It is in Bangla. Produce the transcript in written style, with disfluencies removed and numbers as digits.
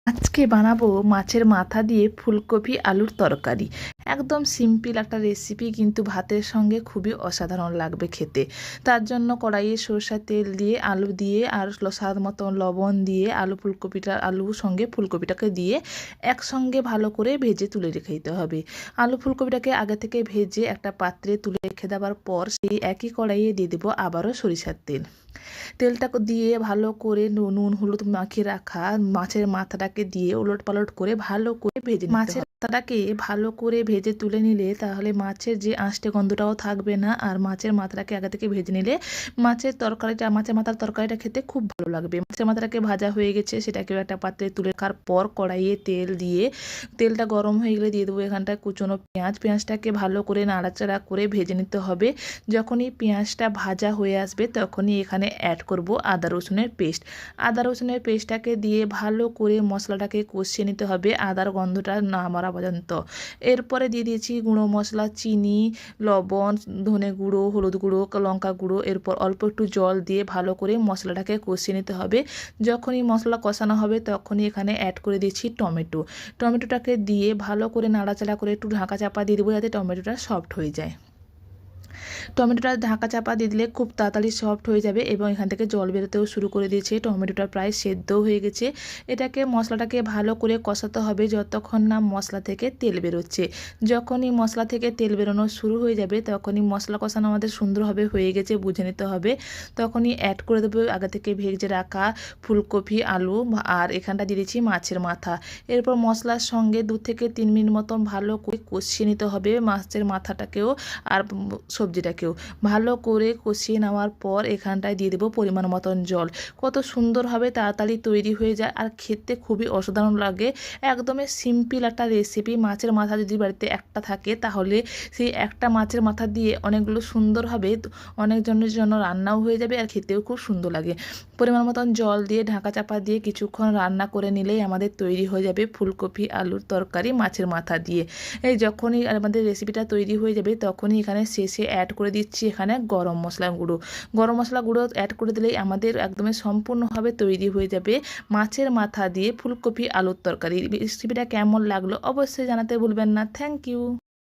আজকে বানাবো মাছের মাথা দিয়ে ফুলকপি আলুর তরকারি। একদম সিম্পল একটা রেসিপি, কিন্তু ভাতের সঙ্গে খুবই অসাধারণ লাগবে খেতে। তার জন্য কড়াইয়ে সরষের তেল দিয়ে আলু দিয়ে আর স্বাদ মতো লবণ দিয়ে আলুর সঙ্গে ফুলকপিটাকে দিয়ে একসঙ্গে ভালো করে ভেজে তুলে রেখে দিতে হবে। আলু ফুলকপিটাকে আগে থেকে ভেজে একটা পাত্রে তুলে রেখে দেওয়ার পর সেই একই কড়াইয়ে দিয়ে দেবো আবারও সরিষার তেল। তেলটাকে দিয়ে ভালো করে নুন হলুদ মাখিয়ে রাখা মাছের মাথাটাকে দিয়ে ওলট পালট করে ভালো করে ভেজে নিতে হবে। মাছের মাথাটাকে ভালো করে ভেজে তুলে নিলে তাহলে মাছের যে আঁশটে গন্ধটাও থাকবে না, আর মাছের মাথাটাকে আগে থেকে ভেজে নিলে মাছের মাথার তরকারিটা খেতে খুব ভালো লাগবে। মাছের মাথাটাকে ভাজা হয়ে গেছে, সেটাকে একটা পাত্রে তুলে রাখার পর কড়াইয়ে তেল দিয়ে তেলটা গরম হয়ে গেলে দিয়ে দেবো এখানটায় কুচনো পেঁয়াজটাকে ভালো করে নাড়াচাড়া করে ভেজে নিতে হবে। যখনই পেঁয়াজটা ভাজা হয়ে আসবে তখনই এখানে অ্যাড করব আদা রসুনের পেস্টটাকে দিয়ে ভালো করে মশলাটাকে কষিয়ে নিতে হবে আদার গন্ধটা না মারা পর্যন্ত। এরপরে দিয়ে দিয়েছি গুঁড়ো মশলা, চিনি, লবণ, ধনে গুঁড়ো, হলুদ গুঁড়ো, লঙ্কা গুঁড়ো। এরপর অল্প একটু জল দিয়ে ভালো করে মশলাটাকে কষিয়ে নিতে হবে। যখনই মশলা কষানো হবে তখনই এখানে অ্যাড করে দিয়েছি টমেটোটাকে দিয়ে ভালো করে নাড়াচাড়া করে একটু ঢাকা চাপা দিয়ে দেবো যাতে টমেটোটা সফট হয়ে যায়। টমেটোটা ঢাকা চাপা দিয়ে দিলে খুব তাড়াতাড়ি সফট হয়ে যাবে এবং এখান থেকে জল বেরোতেও শুরু করে দিয়েছে। টমেটোটা প্রায় সেদ্ধ হয়ে গেছে। মশলাটাকে ভালো করে কষাতে হবে যতক্ষণ না মশলা থেকে তেল বেরোচ্ছে। যখনই মশলা থেকে তেল বেরোনো শুরু হয়ে যাবে তখনই মশলা কষানো আমাদের সুন্দরভাবে হয়ে গেছে বুঝে নিতে হবে। তখনই অ্যাড করে দেবো আগে থেকে ভেজে রাখা ফুলকপি, আলু আর এখানটা দিয়ে দিচ্ছি মাছের মাথা। এরপর মশলার সঙ্গে 2 থেকে 3 মিনিট মতন ভালো করে কষিয়ে নিতে হবে মাছের মাথাটাকেও আর সবজিটাকেও। ভালো করে কষিয়ে নেওয়ার পর এখানটায় দিয়ে দেবো পরিমাণ মতন জল। কত সুন্দরভাবে তাড়াতাড়ি তৈরি হয়ে যায় আর খেতে খুবই অসাধারণ লাগে। একদমই সিম্পল একটা রেসিপি। মাছের মাথা যদি বাড়িতে একটা থাকে তাহলে সেই একটা মাছের মাথা দিয়ে অনেকগুলো সুন্দরভাবে অনেকজনের জন্য রান্নাও হয়ে যাবে আর খেতেও খুব সুন্দর লাগে। পরিমাণ মতন জল দিয়ে ঢাকা চাপা দিয়ে কিছুক্ষণ রান্না করে নিলেই আমাদের তৈরি হয়ে যাবে ফুলকপি আলুর তরকারি মাছের মাথা দিয়ে। যখনই আমাদের রেসিপিটা তৈরি হয়ে যাবে তখনই এখানে শেষে অ্যাড করে দিচ্ছি এখানে গরম মশলা গুঁড়ো অ্যাড করে দিলেই আমাদের একদমই সম্পূর্ণভাবে তৈরি হয়ে যাবে মাছের মাথা দিয়ে ফুলকপি আলুর তরকারি। রেসিপিটা কেমন লাগলো অবশ্যই জানাতে ভুলবেন না। Thank you.